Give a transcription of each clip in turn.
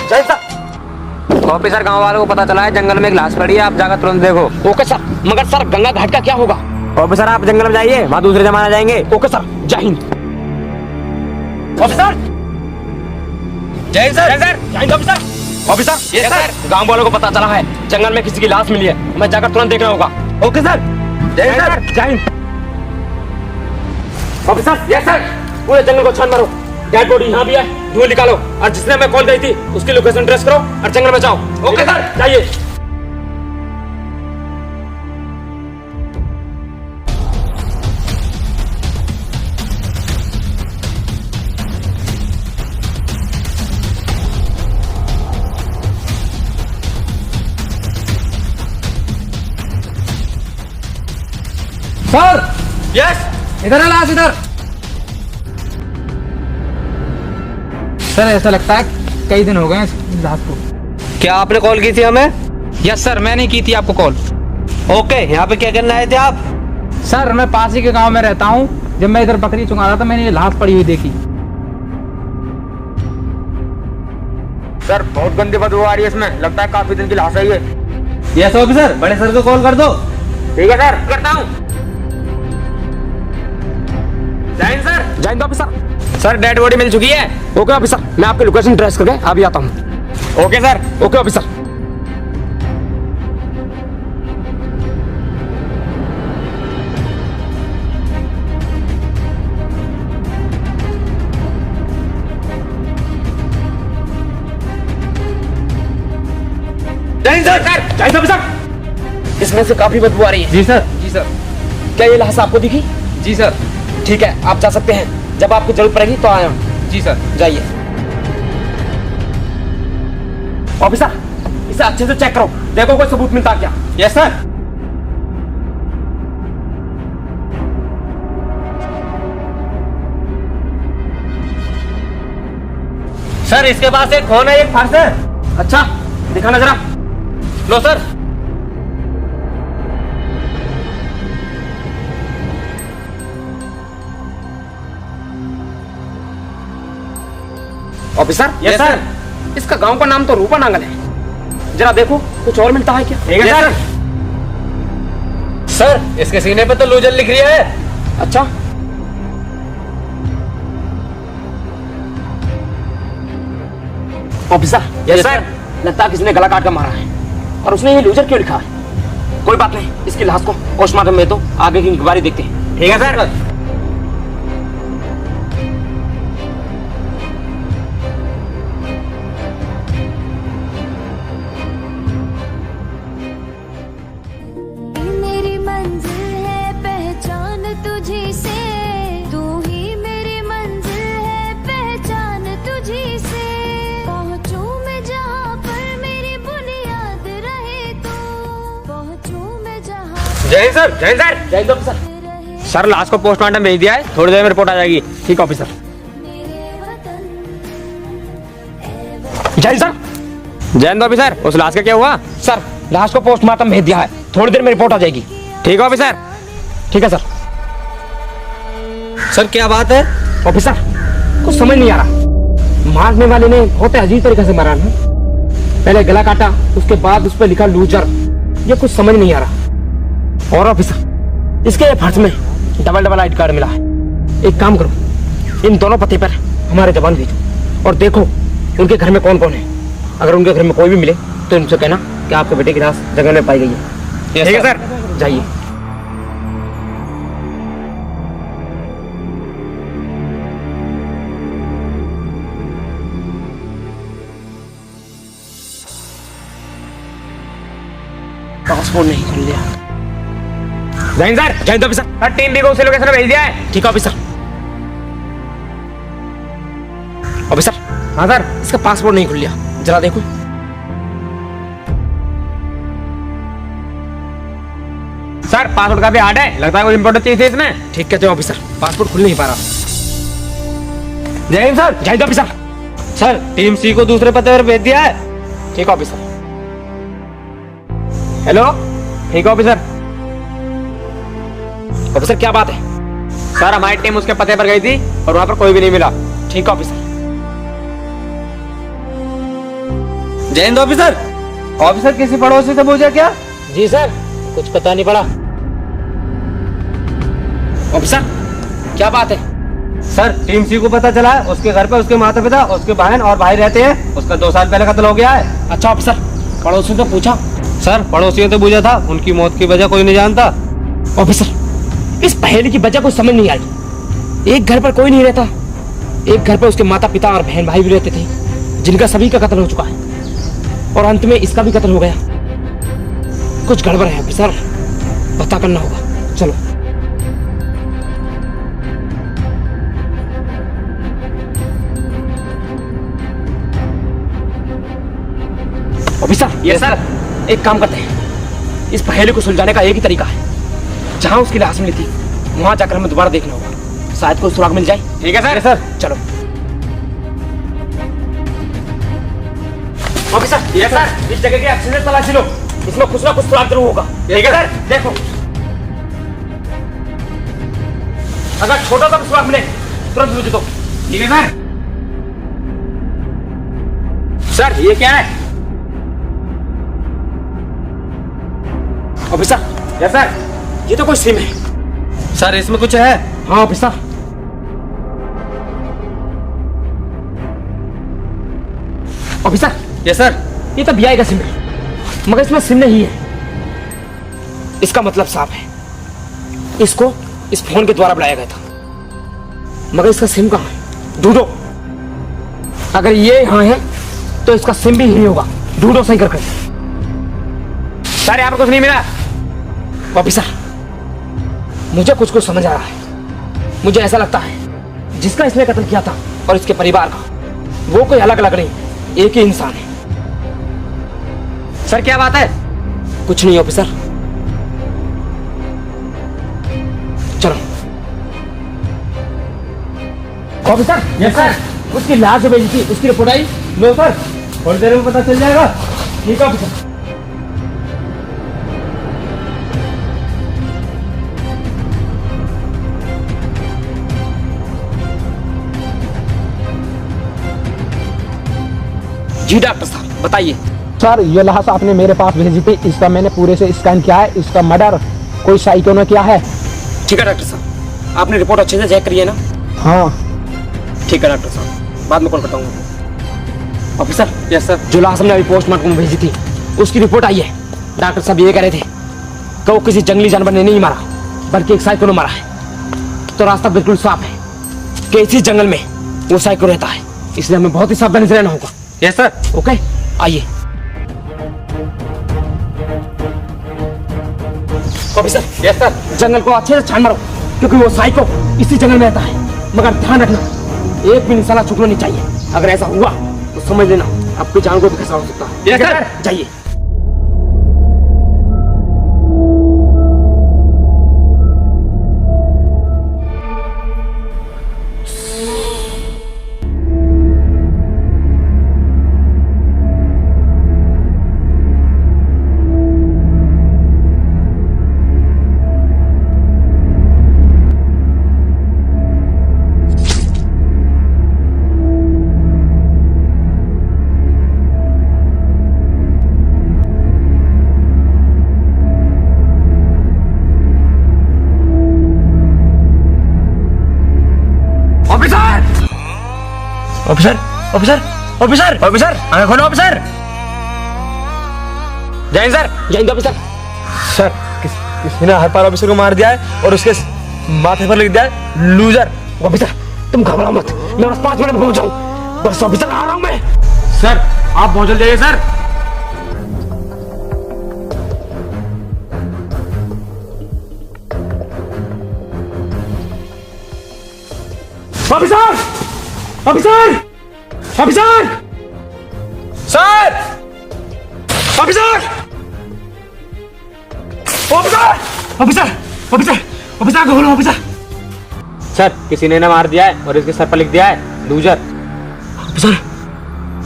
जय sir. Officer, गांव वालों को पता चला है जंगल में एक लाश पड़ी है, आप जाकर तुरंत देखो। Okay sir. मगर सर गंगा घाट का क्या होगा? ऑफिसर, आप जंगल में जाइए, वहाँ दूसरे जमाना जाएंगे। ओके सर, जय हिंद। ऑफिसर, जय सर। जय Hind officer. Officer, yes sir. गांव वालों को पता चला है जंगल में किसी की लाश मिली है, मैं जाकर तुरंत देखना होगा। Okay sir. जय सर। जय हिंद। Officer, yes sir. पूरे जंगल को छान मारो, डेड बॉडी यहाँ भी है, धुएं निकालो और जिसने हमें कॉल की थी उसकी लोकेशन ट्रेस करो और जंगल में जाओ। ओके सर, जाइए। Sir, yes. इधर है लाश, इधर। सर ऐसा लगता है कई दिन हो गए इस लाश को। क्या आपने कॉल की थी हमें? यस सर, मैंने की थी आपको कॉल। ओके, यहाँ पे क्या करने आए थे आप? सर मैं पास ही के गांव में रहता हूँ, जब मैं इधर बकरी चुगा रहा था मैंने ये लाश पड़ी हुई देखी। सर, बहुत गंदी बदबू आ रही है इसमें, लगता है काफी दिन की लाश है ये। यस ऑफिसर, बड़े सर को कॉल कर दो। ठीक है सर, करता हूँ। जय हिंद सर। जय Hind officer. Sir, dead body मिल चुकी है। ओके ऑफिसर, मैं आपकी लोकेशन ट्रेस करके अभी आता हूँ। Okay sir. Okay officer. जय हिंद सर। जय हिंद ऑफिसर। इसमें से काफी बदबू आ रही है। जी सर। जी सर। क्या ये लाश आपको दिखी? जी सर। ठीक है, आप जा सकते हैं, जब आपको जरूरत पड़ेगी तो आया हूँ। जी सर। जाइए। ऑफिसर, इसे अच्छे से चेक करो, देखो कोई सबूत मिलता क्या। Yes sir. सर, इसके पास एक फोन है, एक फार्स है। अच्छा, दिखाना जरा। लो सर। Officer, yes sir. इसका गांव का नाम तो रूपा नांगल है, जरा देखो कुछ और मिलता है क्या। ठीक है सर। सर, इसके सीने पे तो लूजर लिख रही है। अच्छा, ऑफिसर, यस सर। लगता है किसी ने गला काट कर मारा है, और उसने ये लूजर क्यों लिखा है? कोई बात नहीं, इसकी लाश को पोस्टमार्टम में तो आगे की इंक्वायरी देखते हैं। ठीक है सर। मेरी मंजिल है पहचान तुझी से, तू ही मेरी मंजिल है पहचान तुझी से। पहुंचूं मैं जहां पर मेरी बुनियाद रहे, तो पहुंचूं मैं जहां जय हिंद सर। जय हिंद सर। जय हिंद ऑफिसर। रहे सर, लाश को पोस्टमार्टम भेज दिया है, थोड़ी देर में रिपोर्ट आ जाएगी। ठीक ऑफिसर। मेरे वतन। जय हिंद सर। जय हिंद ऑफिसर। उस लाश का क्या हुआ? सर, लाश को पोस्टमार्टम भेज दिया है, थोड़ी देर में रिपोर्ट आ जाएगी। ठीक है ऑफिसर। ठीक है सर। सर, क्या बात है? ऑफिसर, कुछ समझ नहीं आ रहा, मारने वाले ने बहुत अजीब तरीके से मारा ना। पहले गला काटा, उसके बाद उस पर लिखा लूजर, ये कुछ समझ नहीं आ रहा। और ऑफिसर, इसके फर्ज में डबल डबल आईडी कार्ड मिला है। एक काम करो, इन दोनों पते पर हमारे जवान भेजो और देखो उनके घर में कौन कौन है। अगर उनके घर में कोई भी मिले तो इनसे कहना कि आपके बेटे की लाश जंगल में पाई गई है। ठीक है सर। जाइए। पासपोर्ट नहीं खोल लिया। जय हिंद सर। जय Hind officer. Sir, team B को उसी लोकेशन में भेज दिया है। ठीक है ऑफिसर। ऑफिसर, हाँ सर। इसका पासपोर्ट नहीं खुल लिया, जरा देखो। सर, पासपोर्ट का भी हार्ड है, लगता है कोई इम्पोर्टेंट चीज है इसमें। ठीक कहते हो ऑफिसर, पासपोर्ट खुल नहीं पा रहा। जय हिंद सर। जय हिंद ऑफिसर। सर, टीम सी को दूसरे पते पर भेज दिया है। ठीक है ऑफिसर। हेलो। ठीक है ऑफिसर। ऑफिसर, क्या बात है? सर, हमारी टीम उसके पते पर गई थी और वहाँ पर कोई भी नहीं मिला। ठीक है ऑफिसर। जय हिंद ऑफिसर। ऑफिसर किसी पड़ोसी से पूछा क्या? जी सर, कुछ पता नहीं पड़ा। ऑफिसर क्या बात है? सर टीम सी को पता चला है उसके घर पे उसके माता पिता, उसके बहन और भाई रहते हैं। उसका 2 साल पहले कत्ल हो गया है। अच्छा ऑफिसर, पड़ोसियों से पूछा? सर पड़ोसियों तो पूछा था, उनकी मौत की वजह कोई नहीं जानता। ऑफिसर इस पहेली की वजह कोई समझ नहीं आई। एक घर पर कोई नहीं रहता, एक घर पर उसके माता पिता और बहन भाई भी रहते थे, जिनका सभी का कत्ल हो चुका है, और अंत में इसका भी कत्ल हो गया। कुछ गड़बड़ है ऑफिसर, पता करना होगा। चलो। Officer yes sir. एक काम करते हैं, इस पहेली को सुलझाने का एक ही तरीका है। जहां उसकी लाश मिली थी वहां जाकर हमें दोबारा देखना होगा, शायद कोई सुराग मिल जाए। ठीक है सर। सर चलो। Officer yes sir. इस जगह की अच्छे से तलाशी लो, इसमें कुछ ना कुछ सुराग जरूर होगा। ठीक है सर। देखो, अगर छोटा सा भी सुराग मिले तुरंत मुझे दो। ठीक है सर। सर ये क्या है? Officer yes sir. ये तो कोई सिम है। सर इसमें कुछ है? हाँ ऑफिसर। Officer yes sir. ये तो बीआई का सिम है, मगर इसमें सिम नहीं है। इसका मतलब साफ है, इसको इस फोन के द्वारा बुलाया गया था, मगर इसका सिम कहाँ है? ढूंढो। अगर ये यहाँ है तो इसका सिम भी यही होगा। ढूंढो सही करके। सर यहाँ पर कुछ नहीं मिला। ऑफिसर मुझे कुछ कुछ समझ आ रहा है। मुझे ऐसा लगता है जिसका इसने कत्ल किया था और इसके परिवार का, वो कोई अलग अलग नहीं, एक ही इंसान है। सर क्या बात है? कुछ नहीं ऑफिसर, चलो। Officer yes sir. उसकी लाश जो भेजी थी उसकी रिपोर्ट आई? लो सर, थोड़ी देर में पता चल जाएगा। ठीक है ऑफिसर। जी डॉक्टर साहब बताइए। सर ये लाश आपने मेरे पास भेजी थी, इसका मैंने पूरे से स्कैन किया है। इसका मर्डर कोई साइको ने किया है। ठीक है डॉक्टर साहब, आपने रिपोर्ट अच्छे से चेक करी है ना? हाँ। ठीक है डॉक्टर साहब, बाद में कॉल करता हूँ। Officer yes sir. जो लाश हमने अभी पोस्टमार्टम में भेजी थी उसकी रिपोर्ट आई है। डॉक्टर साहब ये कह रहे थे कि वो किसी जंगली जानवर ने नहीं मारा, बल्कि एक साइको ने मारा है। तो रास्ता बिल्कुल साफ है कि इसी जंगल में वो साइको रहता है, इसलिए हमें बहुत ही सावधानी से रहना होगा। Yes sir. ओके आइए। Officer yes sir. जंगल को अच्छे से छान मारो, क्योंकि वो साइको इसी जंगल में रहता है। मगर ध्यान रखना, एक भी निशाना छूटना नहीं चाहिए। अगर ऐसा हुआ तो समझ लेना आपकी जान को भी खतरा हो सकता है। Yes sir. जाइए। ऑफिसर ऑफिसर ऑफिसर ऑफिसर आंखें खोलो ऑफिसर। जय हिंद सर। जय हिंद ऑफिसर। सर किसी ने हर पार ऑफिसर को मार दिया है और उसके माथे पर लिख दिया है लूजर। ऑफिसर तुम घबराओ मत, मैं बस 5 मिनट में पहुंच जाऊं। बस ऑफिसर आ रहा हूं मैं। सर आप बहुत जल्दी जाइए sir. Officer officer officer sir officer officer officer officer officer आगे खोलो ऑफिसर। सर किसी ने ना मार दिया है और इसके सर पर लिख दिया है लूजर। ऑफिसर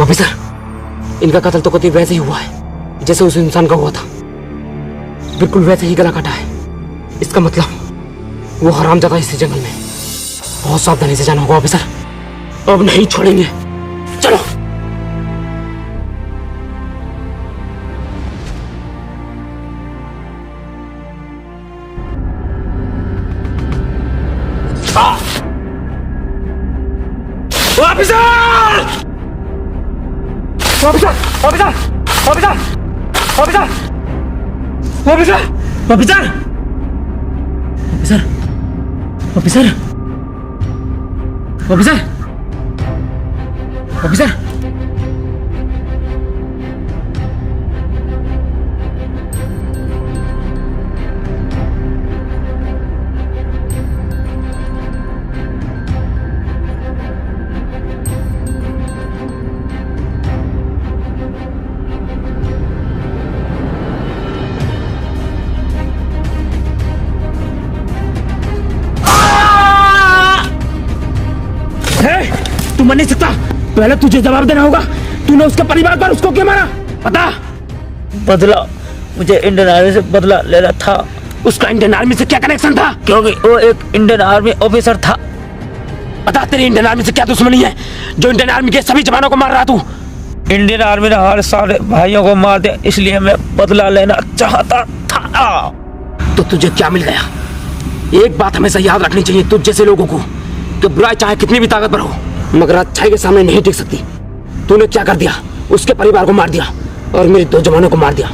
ऑफिसर इनका कत्ल तो कभी वैसे ही हुआ है जैसे उस इंसान का हुआ था, बिल्कुल वैसे ही गला काटा है। इसका मतलब वो हरामजादा इसी जंगल में। बहुत सावधानी से जाना होगा ऑफिसर, अब नहीं छोड़ेंगे। चलो। Officer officer officer officer officer officer officer officer officer officer तू मर नहीं सकता। पहले तुझे जवाब देना होगा। तूने उसके परिवार पर उसको क्यों मारा? बता। बदला, मुझे इंडियन आर्मी से बदला लेना था। उसका इंडियन आर्मी से क्या कनेक्शन था? क्योंकि वो एक इंडियन आर्मी ऑफिसर था। बता, तेरी इंडियन आर्मी से क्या दुश्मनी है जो इंडियन आर्मी के सभी जवानों को मार रहा तू? इंडियन आर्मी ने हमारे सारे भाइयों को मार दिया, इसलिए मैं बदला लेना चाहता था। तो तुझे क्या मिल गया? एक बात हमेशा याद रखनी चाहिए तुझ जैसे लोगों को कि बुराई चाहे कितनी भी ताकतवर हो मगर अच्छाई के सामने नहीं टिक सकती। तूने क्या कर दिया? उसके परिवार को मार दिया और मेरे 2 जवानों को मार दिया।